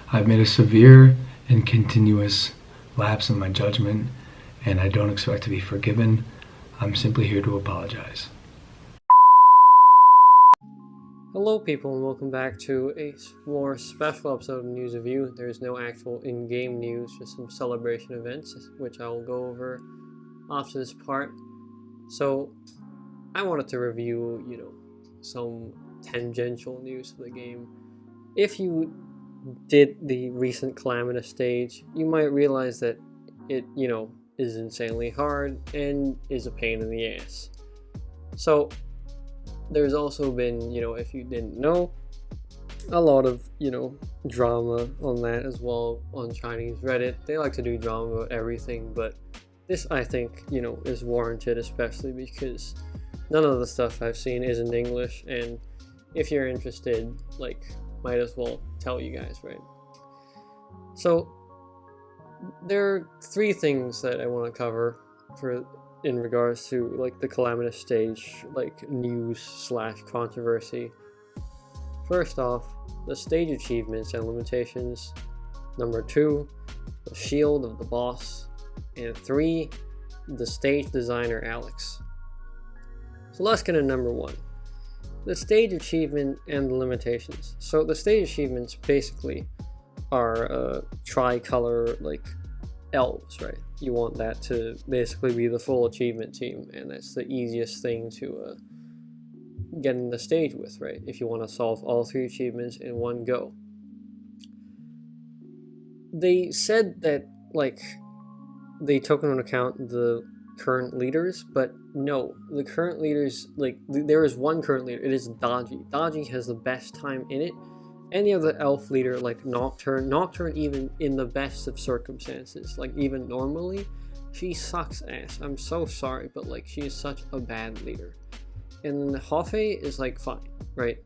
I've made a severe and continuous lapse in my judgment, and I don't expect to be forgiven. I'm simply here to apologize. Hello people, and welcome back to a more special episode of News of You. There's no actual in-game news, just some celebration events, which I will go over after this part. So, I wanted to review, some tangential news of the game. If you did the recent Calamitous stage, you might realize that it, is insanely hard and is a pain in the ass. So, there's also been, if you didn't know, a lot of, drama on that as well on Chinese Reddit. They like to do drama about everything, but this, I think, is warranted, especially because none of the stuff I've seen is in English, and if you're interested, might as well tell you guys, right? So, there are three things that I want to cover in regards to the Calamitous stage news / controversy. First off, the stage achievements and limitations. Number 2, the shield of the boss. And 3, the stage designer Alex. So let's get to number 1, the stage achievement and the limitations. So the stage achievements basically are tricolor elves, right? You want that to basically be the full achievement team, and that's the easiest thing to get in the stage with, right? If you want to solve all 3 achievements in one go. They said that they took into account the current leaders, but no, the current leaders, there is one current leader. It is Dodgy. Dodgy has the best time in it. Any other elf leader like Nocturne, even in the best of circumstances, even normally, she sucks ass. I'm so sorry, but she is such a bad leader. And Hofei is fine, right?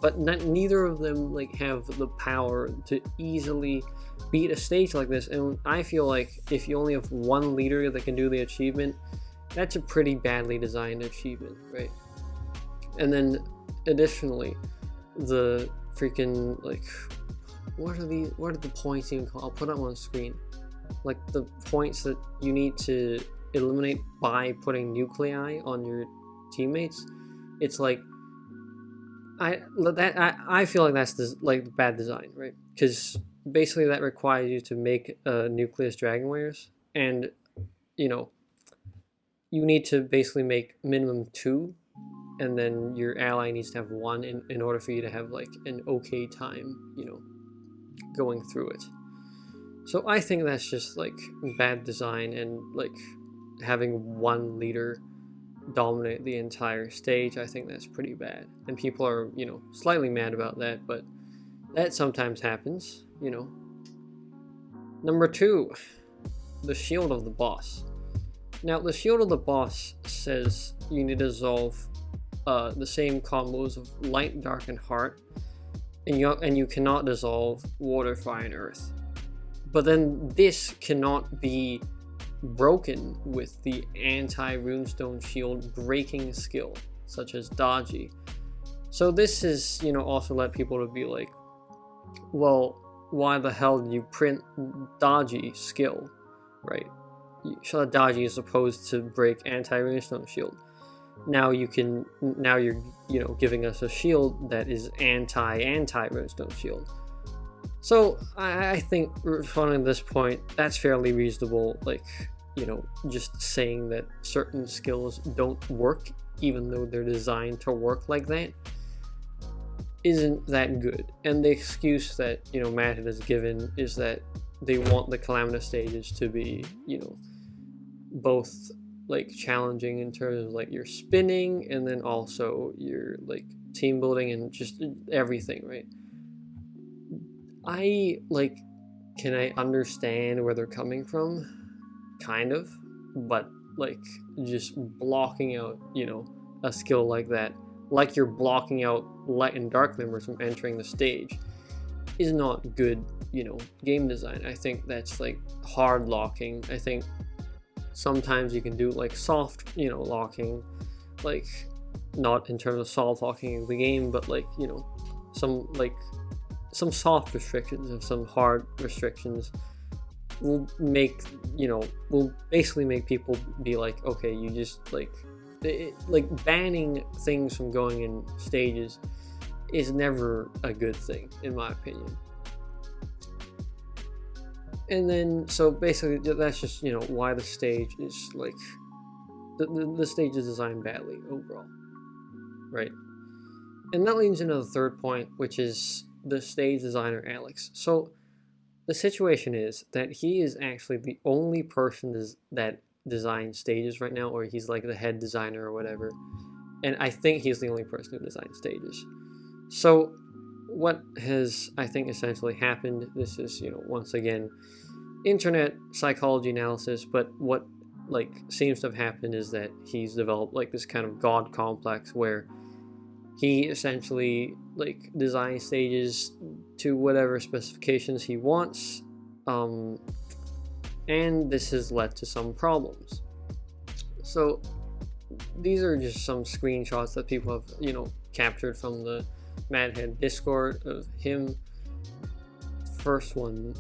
But neither of them have the power to easily beat a stage like this. And I feel like if you only have one leader that can do the achievement, that's a pretty badly designed achievement, right? And then additionally, the freaking what are the points even called? I'll put them on screen. The points that you need to eliminate by putting nuclei on your teammates. It's I feel like that's bad design, right? Because basically that requires you to make nucleus dragon wares, and you need to basically make minimum 2. And then your ally needs to have 1 in order for you to have an okay time, going through it. So I think that's just bad design, and having one leader dominate the entire stage, I think that's pretty bad. And people are, slightly mad about that, but that sometimes happens, Number 2, the shield of the boss. Now, the shield of the boss says you need to dissolve the same combos of light, dark, and heart, and you cannot dissolve water, fire, and earth. But then this cannot be broken with the anti-runestone shield breaking skill, such as Dodgy. So this is, also let people to be well, why the hell did you print Dodgy skill, right? Dodgy is supposed to break anti-runestone shield. Now you're giving us a shield that is anti-runestone shield. So I think responding to this point, that's fairly reasonable. Just saying that certain skills don't work, even though they're designed to work like that, isn't that good. And the excuse that Matt has given is that they want the Calamitous stages to be both challenging in terms of your spinning, and then also your team building and just everything, right? Can I understand where they're coming from? Kind of, but just blocking out, a skill like that, you're blocking out light and dark members from entering the stage, is not good, game design. I think that's hard locking. I think sometimes you can do soft, locking, not in terms of soft locking of the game, but some some soft restrictions and some hard restrictions will make, will basically make people be like, okay, you just like banning things from going in stages is never a good thing, in my opinion. And then, so basically, that's just, why the stage is like, the stage is designed badly overall, right? And that leads into the third point, which is the stage designer, Alex. So the situation is that he is actually the only person that designs stages right now, or he's like the head designer or whatever. And I think he's the only person who designs stages. So what has, I think, essentially happened, this is, once again, internet psychology analysis, but what like seems to have happened is that he's developed like this kind of god complex where he essentially like designs stages to whatever specifications he wants, and this has led to some problems. So these are just some screenshots that people have, captured from the Madhead Discord of him. First one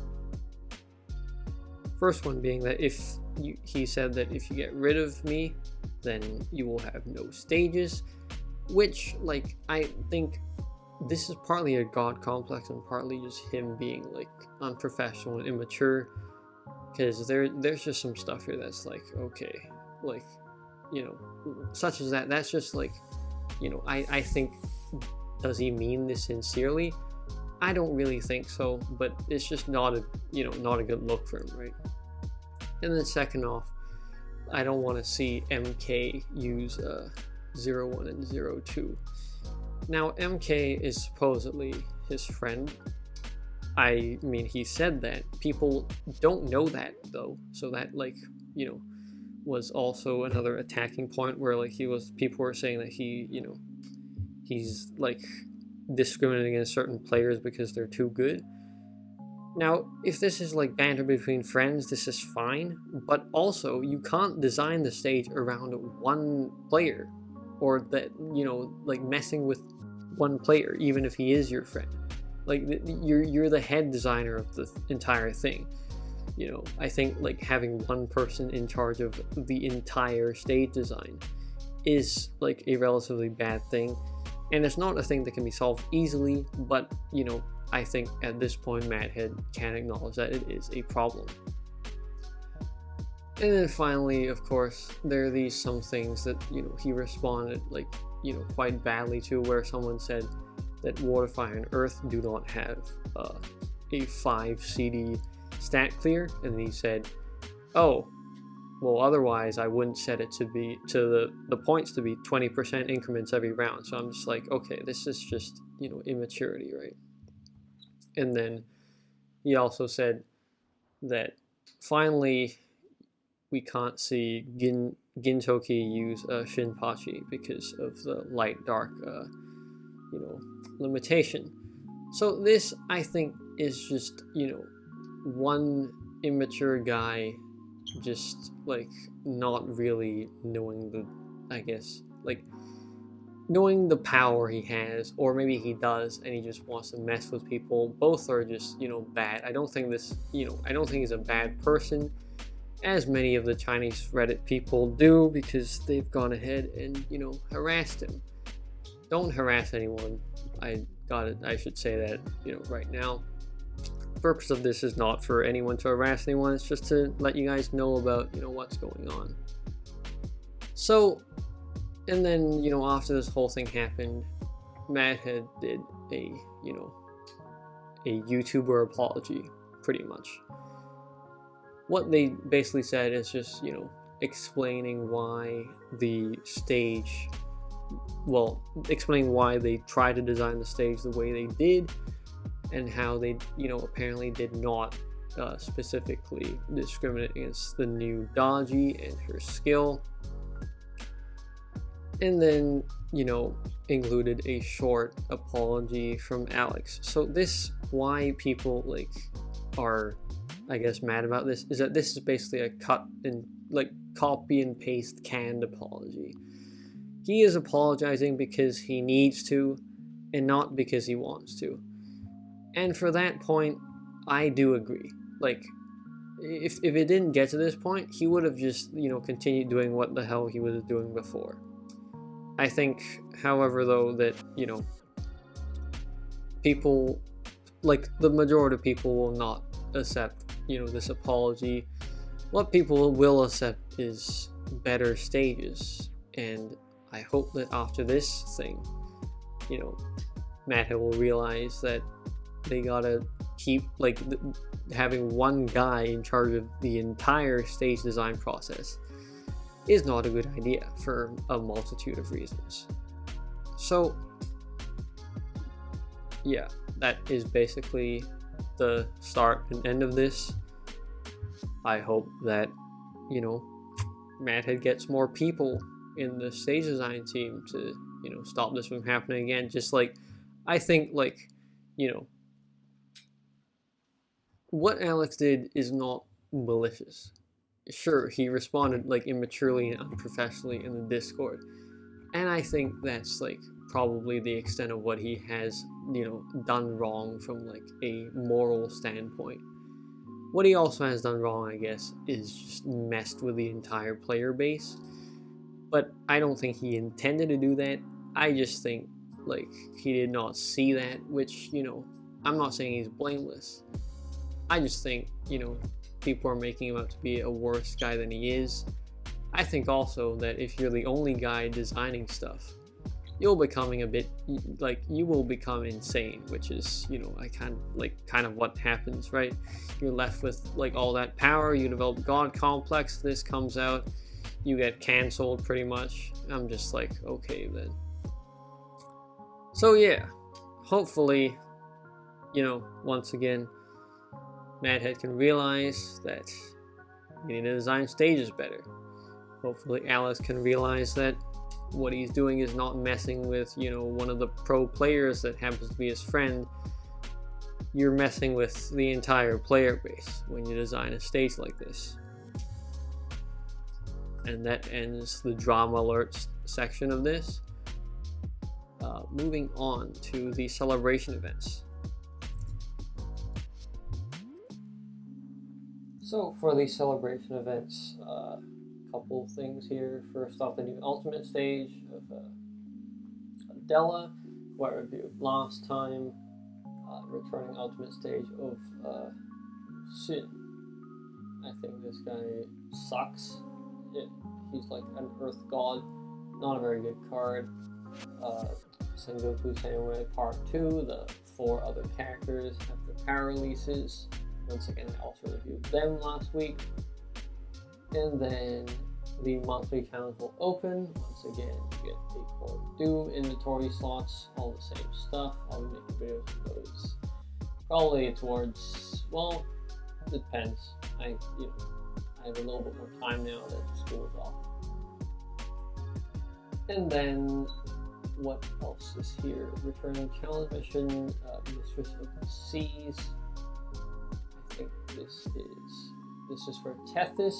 being that he said that if you get rid of me, then you will have no stages, which, like, I think this is partly a god complex and partly just him being like unprofessional and immature, because there's just some stuff here that's like, okay, like, such as that's just like, I think, does he mean this sincerely? I don't really think so, but it's just not a good look for him, right? And then second off, I don't want to see MK use 01 and 02. Now, MK is supposedly his friend. I mean, he said that. People don't know that, though, so that, like, was also another attacking point where, like, people were saying that he's, like, discriminating against certain players because they're too good. Now, if this is like banter between friends, this is fine, but also you can't design the stage around one player, or that, like messing with one player, even if he is your friend. Like, you're the head designer of the entire thing. I think like having one person in charge of the entire stage design is like a relatively bad thing, and it's not a thing that can be solved easily, but I think at this point Madhead can acknowledge that it is a problem. And then finally, of course, there are some things that he responded like quite badly to, where someone said that Water, Fire, and Earth do not have a 5 CD stat clear, and then he said, oh, well, otherwise I wouldn't set it to the points to be 20% increments every round. So I'm just like, okay, this is just immaturity, right? And then he also said that finally we can't see Gintoki use Shinpachi because of the light-dark limitation. So this, I think, is just one immature guy just like not really knowing knowing the power he has, or maybe he does and he just wants to mess with people. Both are just bad. I don't think he's a bad person, as many of the Chinese Reddit people do, because they've gone ahead and harassed him. Don't harass anyone. I should say that right now. The purpose of this is not for anyone to harass anyone. It's just to let you guys know about what's going on. So, and then after this whole thing happened, Madhead did a YouTuber apology, pretty much. What they basically said is just explaining why explaining why they tried to design the stage the way they did, and how they apparently did not specifically discriminate against the new Daji and her skill. And then, included a short apology from Alex. So this, why people are, I guess, mad about this, is that this is basically a copy and paste canned apology. He is apologizing because he needs to, and not because he wants to. And for that point, I do agree. Like, if it didn't get to this point, he would have just, continued doing what the hell he was doing before. I think, however, though, that, people, like, the majority of people will not accept, this apology. What people will accept is better stages, and I hope that after this thing, Matt will realize that they gotta keep, like, having one guy in charge of the entire stage design process is not a good idea for a multitude of reasons. So, yeah, that is basically the start and end of this. I hope that, Matt gets more people in the stage design team to, stop this from happening again. Just like, I think, like, what Alex did is not malicious. Sure, he responded, like, immaturely and unprofessionally in the Discord. And I think that's, like, probably the extent of what he has, done wrong from, like, a moral standpoint. What he also has done wrong, I guess, is just messed with the entire player base. But I don't think he intended to do that. I just think, like, he did not see that, which, I'm not saying he's blameless. I just think, people are making him out to be a worse guy than he is. I think also that if you're the only guy designing stuff, you'll becoming a bit, like, you will become insane, which is, kind of what happens, right? You're left with, like, all that power, you develop God complex, this comes out, you get cancelled pretty much. I'm just like, okay then. So yeah, hopefully, once again, Madhead can realize that we need to design stages better. Hopefully Alex can realize that what he's doing is not messing with, one of the pro players that happens to be his friend. You're messing with the entire player base when you design a stage like this. And that ends the drama alerts section of this. Moving on to the celebration events. So for the celebration events, couple things here. First off, the new ultimate stage of Della, what I reviewed last time. Returning ultimate stage of Sin. I think this guy sucks. He's like an earth god, not a very good card. Sengoku Samurai Part 2, the 4 other characters have their power releases. Once again, I also reviewed them last week. And then the monthly challenge will open. Once again, you get the core Doom inventory slots, all the same stuff. I'll be making videos of those probably towards, well, it depends. I have a little bit more time now that school is off. And then what else is here? Returning challenge mission, Mistress of the Seas. I think this is for Tethys,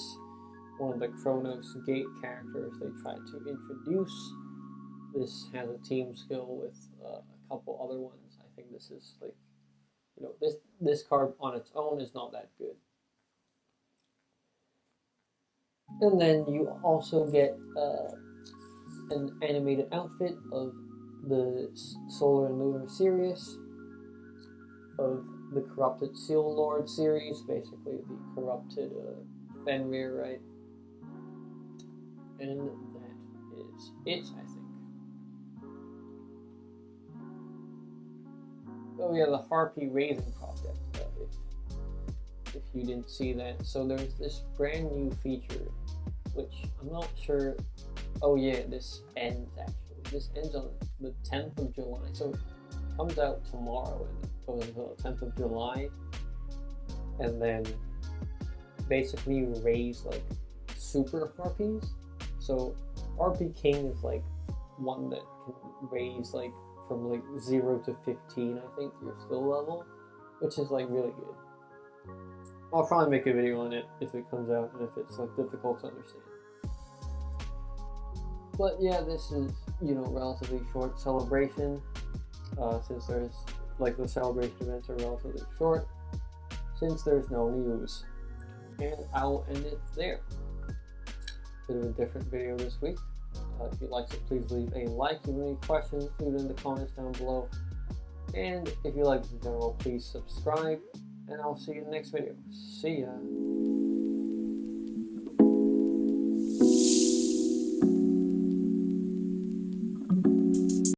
one of the Chronos Gate characters they tried to introduce. This has a team skill with a couple other ones. I think this is like, this card on its own is not that good. And then you also get an animated outfit of the Solar and Lunar Sirius, of the Corrupted Seal Lord series, basically the corrupted Fenrir, right? And that is it, I think. Oh yeah, the Harpy Raising Project, if you didn't see that. So there's this brand new feature, which I'm not sure. Oh yeah, this ends actually. This ends on the 10th of July. So it comes out tomorrow and it goes until the 10th of July. And then basically you raise like super harpies. So Harpy King is like one that can raise like from like 0 to 15, I think, your skill level, which is like really good. I'll probably make a video on it if it comes out and if it's like difficult to understand. But yeah, this is, relatively short celebration, since there's like the celebration events are relatively short since there's no news. And I'll end it there. Bit of a different video this week. If you liked it, please leave a like. If you have any questions, leave it in the comments down below. And if you like it in general, please subscribe. And I'll see you in the next video. See ya.